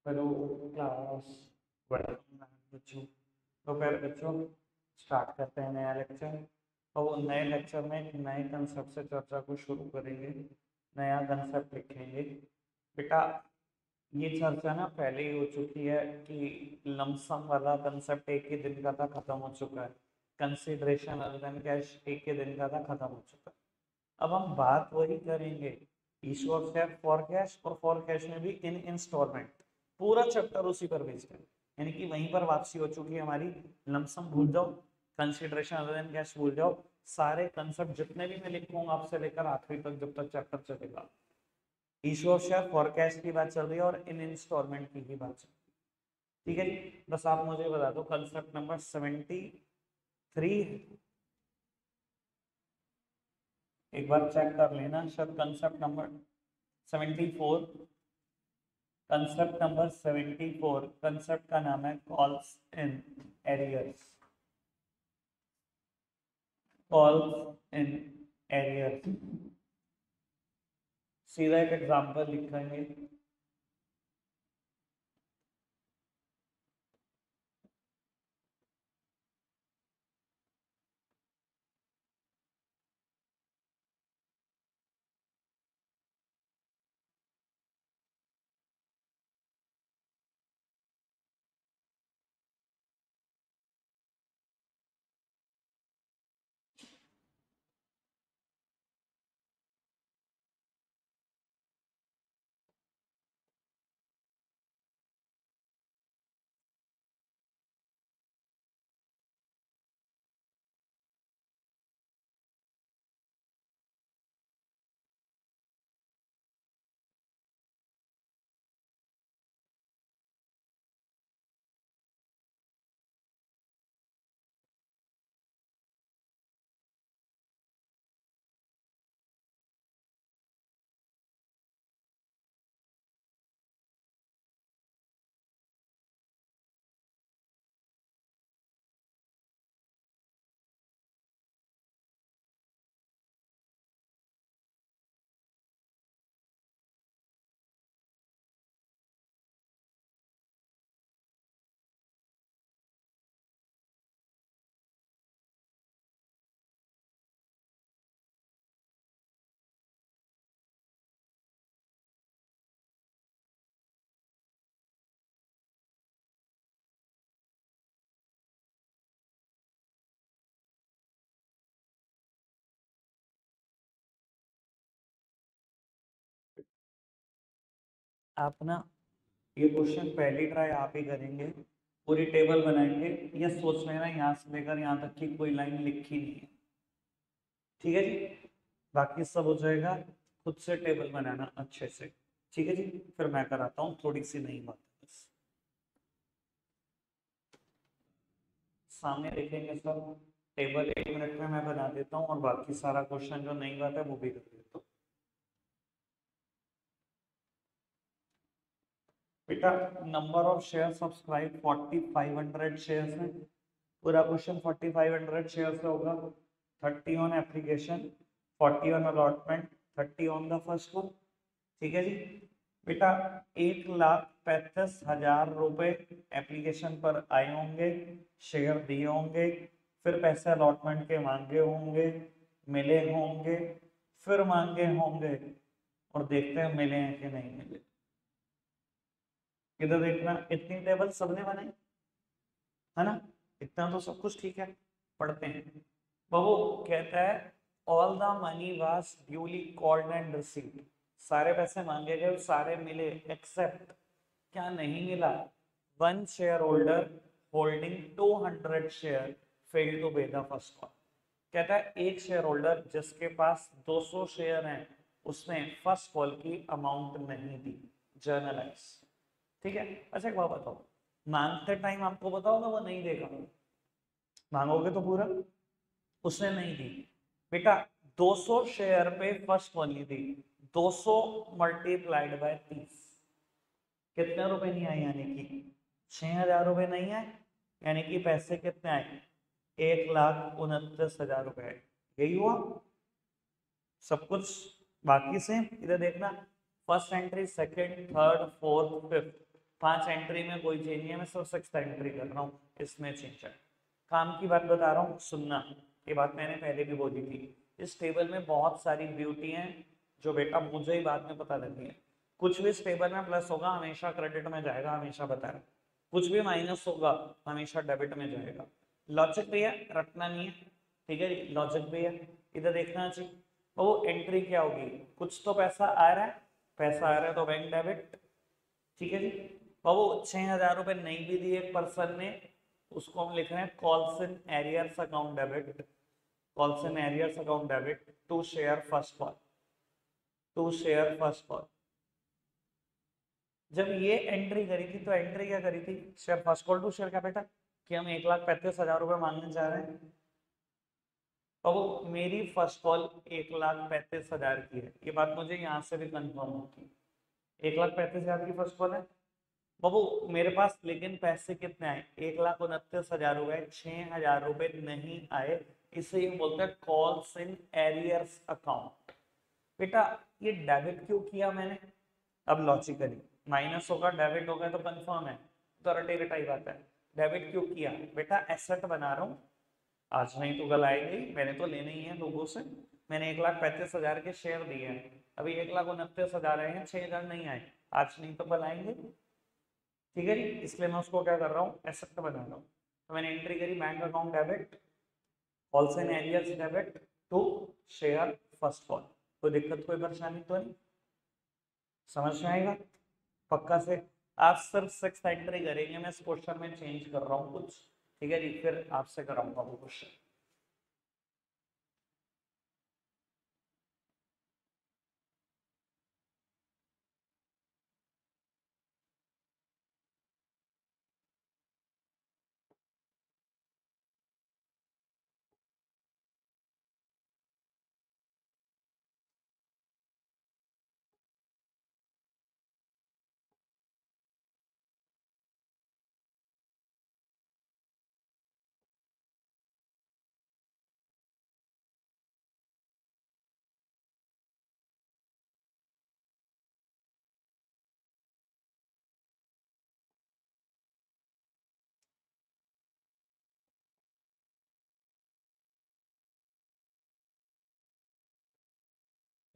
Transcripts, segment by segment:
Hello class, welcome बच्चों। तो फिर बच्चों स्टार्ट करते हैं नया लेक्चर। और नए लेक्चर में एक नए कंसेप्ट से चर्चा को शुरू करेंगे। नया कंसेप्ट लिखेंगे बेटा। ये चर्चा ना पहले ही हो चुकी है कि लमसम वाला कंसेप्ट एक ही दिन का था, खत्म हो चुका है। कंसिडरेशन अदर देन कैश एक ही दिन का था, खत्म हो चुका है। अब हम बात वही करेंगे, issue of share for cash, और फॉर कैश में भी इन इंस्टॉलमेंट। पूरा चैप्टर उसी पर बेस्ड है, यानी कि वहीं पर वापसी हो चुकी है हमारी। लमसम भूल जाओ, कंसिडरेशन अदर देन कैश भूल जाओ। सारे कंसेप्ट जितने भी मैं लिखूंगा आपसे लेकर आखिरी तक जब तक चैप्टर चलेगा, issue of share for cash की बात चल रही है और इन इंस्टॉलमेंट की ही बात चल रही है। ठीक है जी, बस आप मुझे बता दो कंसेप्ट नंबर 73 है। एक बार चेक कर लेना, शायद concept number 74। Concept number 74, concept का नाम है calls in arrears. Calls in arrears, सीधा एक एग्जांपल लिखेंगे। आप ना ये क्वेश्चन पहली ट्राई आप ही करेंगे, पूरी टेबल बनाएंगे। या सोच लेना यहाँ से लेकर यहाँ तक की कोई लाइन लिखी नहीं है, ठीक है जी। बाकी सब हो जाएगा, खुद से टेबल बनाना अच्छे से। ठीक है जी, फिर मैं कराता हूँ थोड़ी सी नई बात बस। सामने देखेंगे सब टेबल, 1 मिनट में मैं बना देता हूँ और बाकी सारा क्वेश्चन जो नई बात है वो भी कर देता हूँ। बेटा number of share subscribe 4500 shares हैं। पूरा क्वेश्चन 4500 शेयर से होगा। 30 on application, 40 on allotment, 30 on the first one. ठीक है जी बेटा, 1,35,000 रुपए एप्लीकेशन पर आए होंगे, शेयर दिए होंगे, फिर पैसे अलॉटमेंट के मांगे होंगे, मिले होंगे, फिर मांगे होंगे, और देखते हैं मिले हैं कि नहीं मिले। इधर देखना, इतनी टेबल सबने बनाई है ना, इतना तो सब कुछ ठीक है। पढ़ते हैं। वो कहता है all the money was duly called and received. सारे पैसे मांगे गए, सारे मिले, एक्सेप्ट क्या नहीं मिला, one share holder holding 200 share fail to pay the first call. कहता है एक शेयर होल्डर जिसके पास 200 शेयर हैं, उसने फर्स्ट कॉल की अमाउंट नहीं दी। जर्नलाइज। ठीक है। अच्छा एक बात बताओ, मांगते टाइम आपको बताओ ना वो नहीं देगा, मांगोगे तो पूरा, उसने नहीं दी। बेटा 200 शेयर पे फर्स्ट कॉल नहीं दी, 200 मल्टीप्लाइड बाय 30, कितने रुपए नहीं आए, यानी कि 6,000 रुपए नहीं आए, यानी कि पैसे कितने आए, 1,29,000 रुपए आए। यही हुआ सब कुछ। बाकी से इधर देखना, first entry, second, third, fourth, fifth, 5 entry में कोई चेंज नहीं है, मैं सिर्फ 6 एंट्री कर रहा हूँ, इसमें चेंज है। काम की बात बता रहा हूँ, सुनना, ये बात मैंने पहले भी बोली थी। इस टेबल में बहुत सारी ब्यूटी हैं जो बेटा मुझे ही बाद में पता लगी है। कुछ भी इस टेबल में प्लस होगा हमेशा क्रेडिट में जाएगा, हमेशा बता रहा हूं। कुछ भी माइनस होगा हमेशा डेबिट में जाएगा। लॉजिक भी है, रटना नहीं है, ठीक है जी, लॉजिक भी है, इधर देखना चाहिए। वो एंट्री क्या होगी, कुछ तो पैसा आ रहा है, पैसा आ रहा है तो बैंक डेबिट, ठीक है जी। और वो 6,000 रुपये नहीं भी दिए एक पर्सन ने, उसको हम लिख रहे हैं calls in arrears account debit, calls in arrears account debit to share first call, to share first call. जब ये एंट्री करी थी तो एंट्री क्या करी थी, share first call to share capital, कि हम 1,35,000 रुपये मांगने जा रहे हैं। तो वो मेरी फर्स्ट कॉल 1,35,000 की है, ये बात मुझे यहाँ से भी कंफर्म होगी, 1,35,000 की फर्स्ट कॉल है बाबू मेरे पास। लेकिन पैसे कितने आए, 1,29,000 हुए, 6,000 रुपये नहीं आए, इसे ये बोलते हैं कॉल्स इन एरियर्स अकाउंट। बेटा ये डेबिट क्यों किया मैंने, अब लॉजिकली माइनस होगा डेबिट होगा तो कंफर्म है, तो रटे रटाई बात है। डेबिट क्यों किया बेटा, एसेट बना रहा हूँ, आज नहीं तो कल आएगी, मैंने तो लेने ही है लोगों से। मैंने 1,35,000 के शेयर दिए हैं, अभी 1,29,000 आए हैं, 6,000 नहीं आए, आज नहीं तो कल आएंगे, ठीक है जी। इसलिए मैं उसको क्या कर रहा हूँ, एसेट बना रहा हूँ। तो मैंने एंट्री करी bank account debit, calls and arrears debit to share first call. कोई दिक्कत कोई परेशानी तो नहीं, समझ में आएगा पक्का से। आप सिर्फ 6 एंट्री करेंगे, मैं इस क्वेश्चन में चेंज कर रहा हूँ कुछ, ठीक है जी, फिर आपसे कराऊंगा वो क्वेश्चन।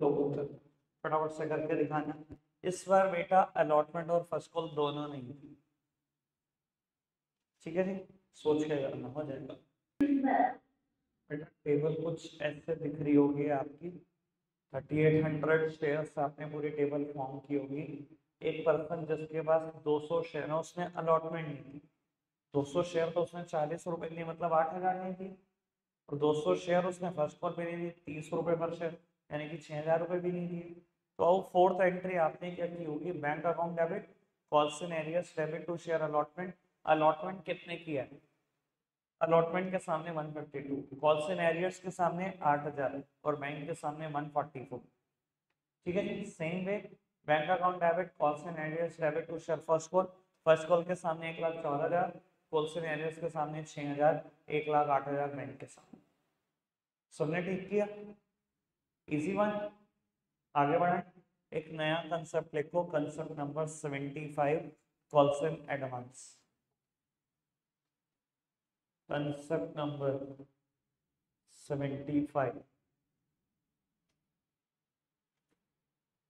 तो फटाफट से करके दिखाना। इस बार बेटा अलॉटमेंट और फर्स्ट कॉल दोनों नहीं थी, ठीक है जी, सोच के करना हो जाएगा। बेटा टेबल कुछ ऐसे दिख रही होगी आपकी, 3,800 शेयर्स आपने पूरी टेबल फॉर्म की होगी। एक पर्सन जिसके पास 200 शेयर है उसने अलॉटमेंट नहीं दी, 200 शेयर तो उसने 40 रुपए लिए, मतलब 8,000 नहीं दी, और 200 शेयर उसने फर्स्ट कॉल पे नहीं दी, 30 रुपए पर शेयर, यानी कि 6,000 रुपये भी नहीं दिए। तो अब फोर्थ एंट्री आपने क्या की होगी, bank account debit, calls in arrears debit to share allotment. Allotment कितने किया है, अलॉटमेंट के सामने 152, कॉल्स इन एरियर्स के सामने 8,000 और बैंक के सामने 144, ठीक है जी। Same way bank account debit, calls and arrears debit to share first call, first call के सामने 1,14,000, कॉल्स एंड एरियर्स के सामने 6,000, 1,08,000 बैंक के सामने। सबने ठीक किया, इजी वन। आगे बढ़े, एक नया कंसेप्ट लिखो, concept number 75, calls and advance. Concept number 75,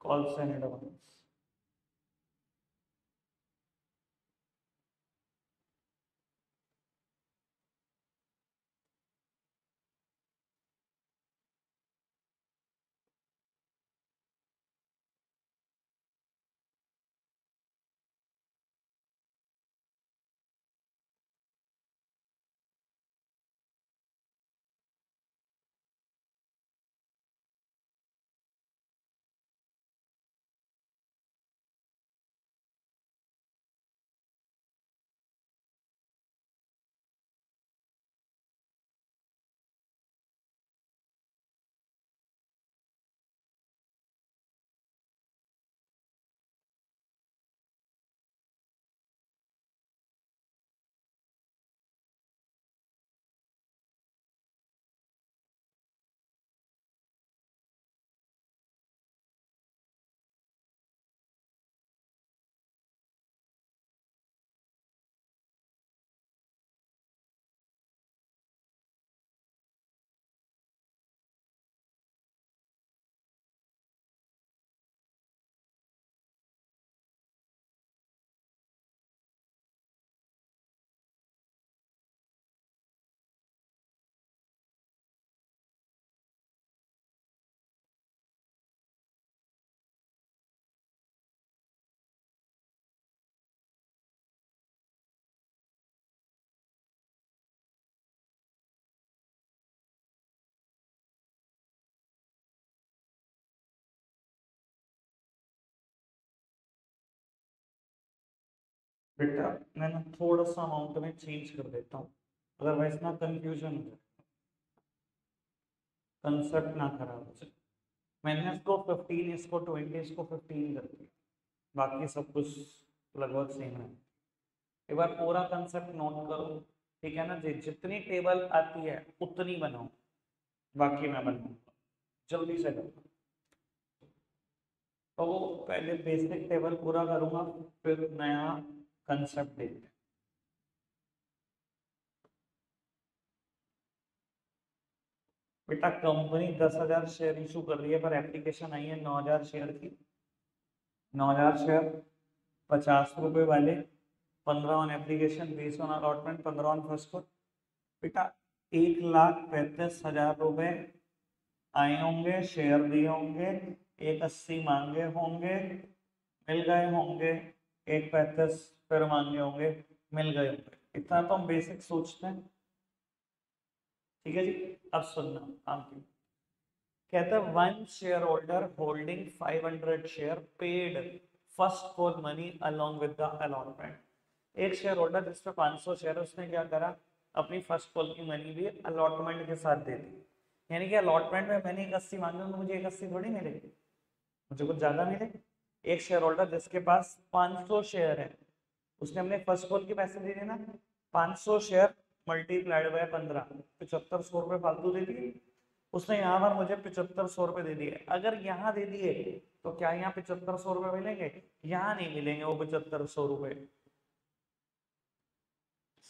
calls and advance. बेटा मैं ना थोड़ा सा अमाउंट में चेंज कर देता हूँ, अदरवाइज ना कंफ्यूजन हो जाए, कंसेप्ट ना खराब हो जाए। मैंने इसको 15, इसको 20, इसको 15 कर दिया, बाकी सब कुछ लगभग सेम है। एक बार पूरा कंसेप्ट नोट करो, ठीक है ना जी। जितनी टेबल आती है उतनी बनाओ, बाकी मैं बनाऊंगा, जल्दी से करो। तो वो पहले बेसिक टेबल पूरा करूंगा, फिर नया कंसेप्ट देखते हैं। बेटा कंपनी 10,000 शेयर इशू कर रही है, पर एप्लीकेशन आई है 9,000 शेयर की। 9,000 शेयर, 50 रुपए वाले, 15 on application, 20 on allotment, 15 on first को। बेटा 1,35,000 रुपए आए होंगे, शेयर दिए होंगे, 1,80 मांगे होंगे, मिल गए होंगे, 1,35 फिर मांगे होंगे, मिल गए होंगे। इतना तो हम बेसिक सोचते हैं, ठीक है जी। अब सुनना काम की। कहता है one share holder holding 500 share paid first call money along with the allotment. एक शेयर होल्डर जिसपे 500 शेयर, उसने क्या करा, अपनी फर्स्ट कॉल की मनी भी अलॉटमेंट के साथ दे दी। यानी कि अलॉटमेंट में मैंने 1,80 मांगे, तो मुझे 1,80 थोड़ी मिलेगी, मुझे कुछ ज्यादा मिले। एक शेयर होल्डर जिसके पास 500 शेयर है, उसने अपने फर्स्ट कॉल के पैसे दे दिए ना, 500 शेयर मल्टीप्लाइड बाय 15, 7,500 रुपये फालतू दे दिए। उसने यहाँ पर मुझे 7,500 रुपये दे दिए। अगर यहाँ दे दिए तो क्या यहाँ 7,500 रुपये मिलेंगे? यहाँ नहीं मिलेंगे वो 7,500 रुपये।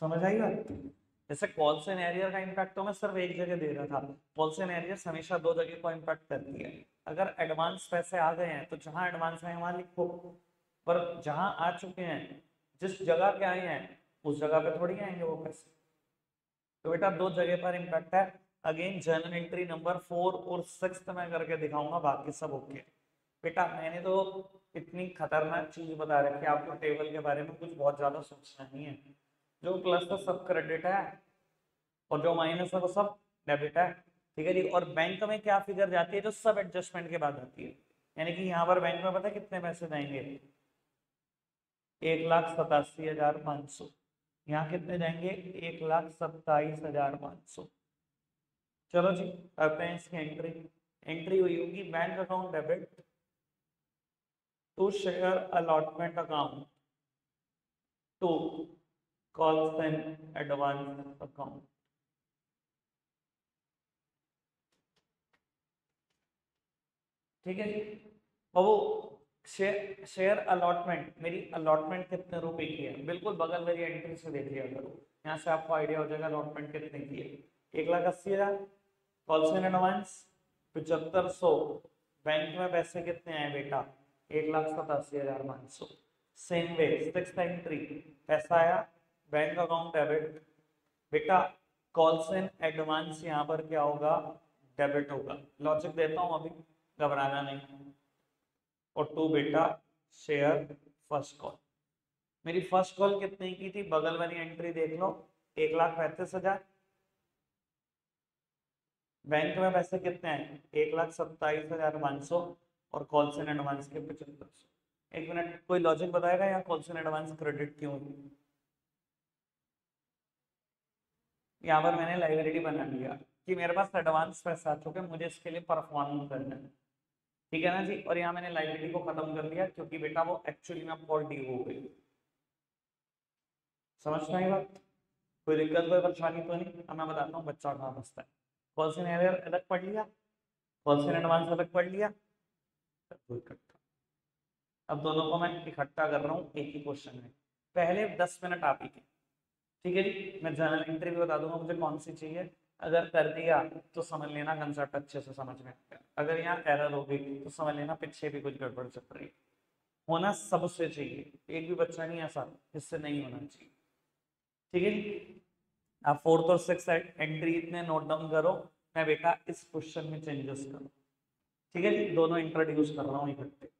समझ आई बात? जैसे कॉल्स एंड एरियर का इम्पैक्ट तो मैं सिर्फ एक जगह दे रहा था, कॉल्स एंड एरियर हमेशा दो जगह को इम्पैक्ट करती है। अगर एडवांस पैसे आ गए हैं तो जहां एडवांस है वहां लिखो, पर जहां आ चुके हैं, जिस जगह पे आए हैं, उस जगह पे थोड़ी आएंगे वो पैसे। तो बेटा दो जगह पर इम्पैक्ट है। अगेन जर्नल एंट्री नंबर 4 और 6 में करके दिखाऊंगा, बाकी सब ओके। बेटा मैंने तो इतनी खतरनाक चीज बता रखी है आपको, टेबल के बारे में कुछ बहुत ज्यादा सोचना नहीं है। जो प्लस है सब क्रेडिट है, और जो माइनस है वो सब डेबिट है, ठीक है जी। और बैंक में क्या फिगर जाती है, जो सब एडजस्टमेंट के बाद आती है। यानी कि यहाँ पर बैंक में पता है कितने पैसे जाएंगे? 1,87,500। यहाँ कितने जाएंगे? 1,27,500। चलो जी करते हैं इसकी एंट्री। एंट्री हुई होगी bank account debit to share allotment account to calls and advance account. ठीक है जी। और वो शेयर अलॉटमेंट, मेरी अलॉटमेंट कितने रुपए की है, बिल्कुल बगल वाली एंट्री से देख लिया करो, यहाँ से आपको आइडिया हो जाएगा अलॉटमेंट कितने की है। 1,80,000 कॉल्स एंड एडवांस, 7,500। बैंक में पैसे कितने आए बेटा? 1,87,500। सेम वे सिक्स एंट्री, पैसा आया बैंक अकाउंट डेबिट। बेटा कॉल्स एंड एडवांस यहाँ पर क्या होगा? डेबिट होगा। लॉजिक देता हूँ अभी, घबराना नहीं। और टू बेटा शेयर फर्स्ट कॉल। मेरी फर्स्ट कॉल कितने की थी, बगल वाली एंट्री देख लो, 1,35,000। बैंक में पैसे कितने हैं? 1,27,500। और कॉल्स एंड एडवांस के 7,500। एक मिनट, कोई लॉजिक बताएगा यहाँ कॉल्स एंड एडवांस क्रेडिट क्यों हुई? यहाँ पर मैंने लाइबिलिटी बना लिया कि मेरे पास एडवांस पैसा आ चुके हैं, मुझे इसके लिए परफॉर्म करना है, ठीक है ना जी। और यहाँ मैंने लाइबिलिटी को खत्म कर दिया, क्योंकि बेटा वो एक्चुअली में फॉर ड्यू हो गई। समझ में आई बात? कोई दिक्कत कोई परेशानी तो नहीं? अब मैं बताता हूँ बच्चा कहाँ फंसता है। कॉल इन एरियर अलग पढ़ लिया, कॉल इन एडवांस अलग पढ़ लिया, सब इकट्ठा। अब दोनों को मैं इकट्ठा कर रहा हूँ एक ही क्वेश्चन में। पहले 10 मिनट आप ही के, ठीक है जी। मैं जनरल एंट्री भी बता दूंगा मुझे कौन सी चाहिए। अगर कर दिया तो समझ लेना कंसेप्ट अच्छे से समझ में आ गया। अगर यहाँ एरर हो गई तो समझ लेना पीछे भी कुछ गड़बड़ चल रही है। होना सबसे चाहिए, एक भी बच्चा नहीं ऐसा जिससे नहीं होना चाहिए, ठीक है जी। आप फोर्थ और सिक्स एंट्री इतने नोट डाउन करो, मैं बेटा इस क्वेश्चन में चेंजेस करूँ, ठीक है जी। दोनों इंट्रोड्यूस कर रहा हूँ इकट्ठे।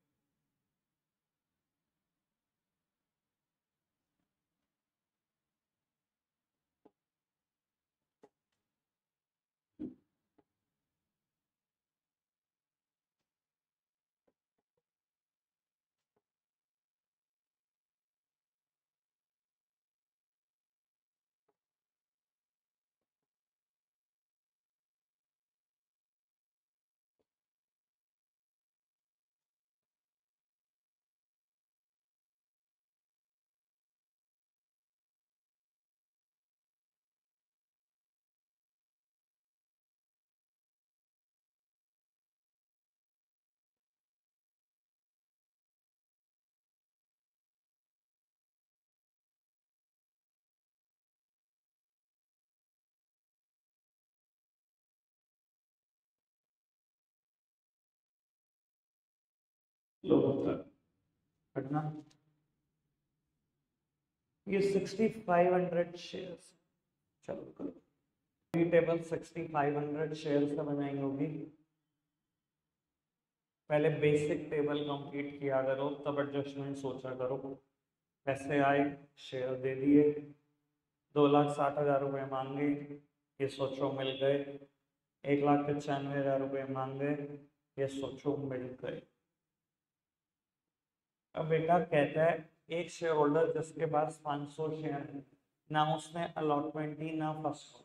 लोगों तक पढ़ना। ये 6500 शेयर्स, चलो करो टेबल 6500 शेयर्स का बनाई होगी। पहले बेसिक टेबल कंप्लीट किया करो, तब एडजस्टमेंट सोचा करो। पैसे आए, शेयर दे दिए, 2,60,000 रुपये मांगे, ये सोचो मिल गए। 1,95,000 रुपये मांगे, ये सोचो मिल गए। अब बेटा कहता है एक शेयर होल्डर जिसके पास 500 शेयर है, ना उसने अलॉटमेंट दी ना फर्स्ट कॉल।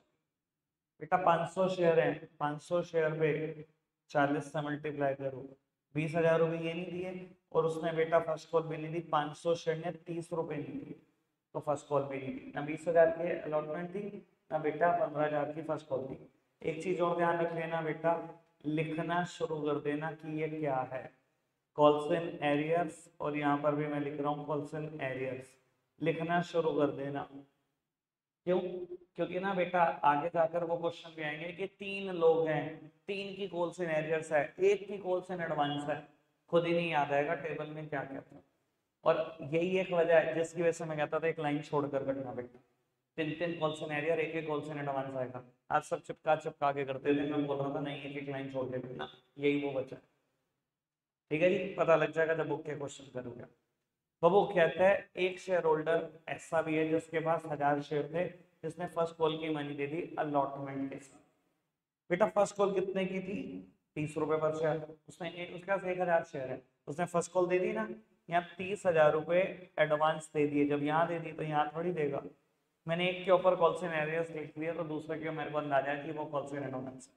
बेटा 500 शेयर है, 500 शेयर पे 40 से मल्टीप्लाई करो, 20,000 रुपये ये नहीं दिए, और उसने बेटा फर्स्ट कॉल भी नहीं दी। 500 शेयर ने 30 रुपये नहीं दिए, तो फर्स्ट कॉल भी नहीं दी, ना 20,000 की अलॉटमेंट दी, ना बेटा 15,000 की फर्स्ट कॉल दी। एक चीज और ध्यान रख लेना बेटा, लिखना शुरू कर देना कि ये क्या है, कॉल्स इन एरियर्स, और यहाँ पर भी मैं लिख रहा हूँ कॉल्स इन एरियर्स, लिखना शुरू कर देना। क्यों? क्योंकि ना बेटा आगे जाकर वो क्वेश्चन भी आएंगे कि 3 लोग हैं, 3 की कॉल्स इन एरियर्स है, 1 की कॉल्स इन एडवांस है, खुद ही नहीं याद आएगा टेबल में क्या क्या था। और यही एक वजह है जिसकी वजह से मैं कहता था एक लाइन छोड़कर करना बेटा, 3 calls in arrear, 1 calls in advance आएगा। आज सब चिपका के करते थे, मैं बोल रहा था नहीं एक लाइन छोड़ के करना, यही वो बचा। ठीक है जी, पता लग जाएगा जब बुक के क्वेश्चन करोगे। तो वो कहता है एक शेयर होल्डर ऐसा भी है जिसके पास 1000 शेयर थे, जिसने फर्स्ट कॉल की मनी दे दी अलॉटमेंट के साथ। बेटा फर्स्ट कॉल कितने की थी? 30 रुपए पर शेयर। उसके पास 1000 शेयर है, उसने फर्स्ट कॉल दे दी ना, यहाँ 30,000 रुपए एडवांस दे दिए। जब यहाँ दे दी तो यहाँ थोड़ी देगा। मैंने एक के ऊपर कॉल से एरियर्स लिख दिया, तो दूसरे के मेरे को अंदाजा है कि वो कॉल से एडवांस है।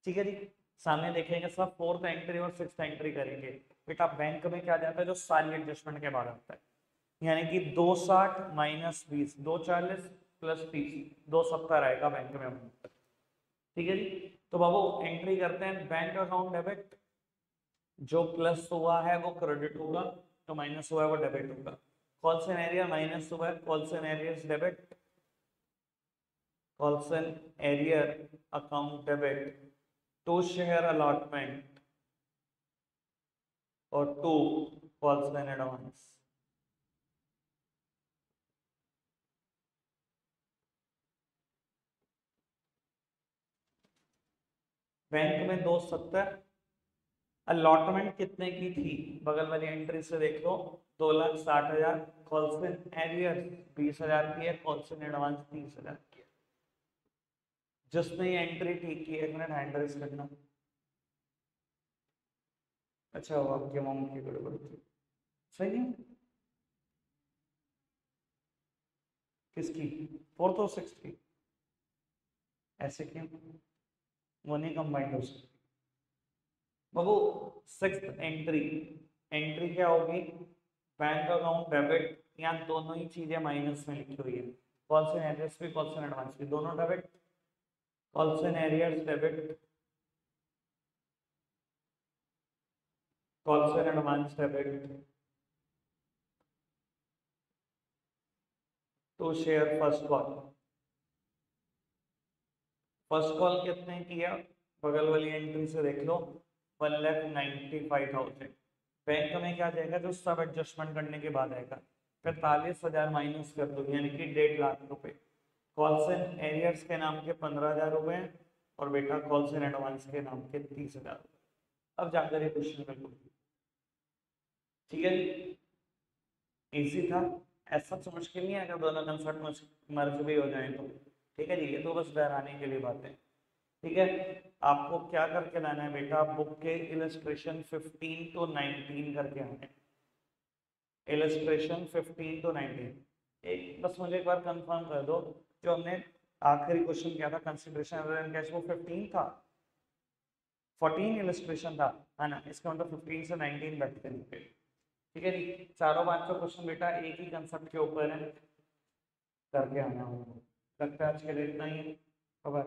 ठीक है जी, सामने देखेंगे सब 4th एंट्री और 6th एंट्री करेंगे। बेटा बैंक में क्या जाता है जो सारी एडजस्टमेंट के बाद आता है, यानी कि 260 माइनस 20, 240 प्लस 30, 270 आएगा बैंक में। ठीक है जी, तो बाबू एंट्री करते हैं। बैंक अकाउंट डेबिट, जो प्लस हुआ है वो क्रेडिट होगा, जो माइनस हुआ है वो डेबिट होगा। कॉल्स एंड एरियर माइनस हुआ है, calls and arrears debit, calls and arrear account debit, 2 share allotment और 2 कॉल्स एंड एडवांस। बैंक में 270, अलॉटमेंट कितने की थी बगल वाली एंट्री से देख लो, 2,60,000। कॉल्स एंड एरियर 20,000 की है, कॉल्स एंड एडवांस 30,000 की है। जिसने ये एंट्री ठीक की, 1 मिनट हैंड रेस करना। अच्छा वो आपके मॉम की गड़बड़ थी, सही है। किसकी? 4th और 6th की? ऐसे क्यों? वो नहीं कंबाइंड हो सकती बाबू। 6th एंट्री, एंट्री क्या होगी? बैंक अकाउंट डेबिट, यहाँ दोनों ही चीजें माइनस में लिखी हुई है, कॉल्स एंड एरियर्स भी कॉल्स एंड एडवांस भी दोनों debit, calls and arrears debit, calls and advance debit, to share first call. First call कितने किया बगल वाली एंट्री से देख लो, 1,95,000। बैंक में क्या जाएगा जो सब एडजस्टमेंट करने के बाद आएगा, 45,000 माइनस कर दो, यानी कि 1.5 लाख रुपए। कॉल्स एंड एरियर्स के नाम के 15,000 रुपए, और बेटा कॉल्स एंड एडवांस के नाम के 30,000 रुपए। अब जाकर ये क्वेश्चन कर लो। ठीक है, इजी था, ऐसा तो मुश्किल नहीं है अगर दोनों कंसेप्ट मर्ज भी हो जाए तो। ठीक है जी, ये तो बस डराने के लिए बातें। ठीक है, आपको क्या करके लाना है बेटा, बुक के इलस्ट्रेशन 15 to 19 करके आने, इलस्ट्रेशन 15 to 19। एक बस मुझे एक बार कंफर्म कर दो, जो हमने आखिरी क्वेश्चन किया था कंसीडरेशन एंड कैश, वो 15 था, 14 इलस्ट्रेशन था, है ना? इसका मतलब 15 से 19 बैठते हैं। ठीक है जी, चारों 500 क्वेश्चन बेटा एक ही कंसेप्ट के ऊपर है, करके आना होगा। लगता है आज के लिए इतना ही है। बाय।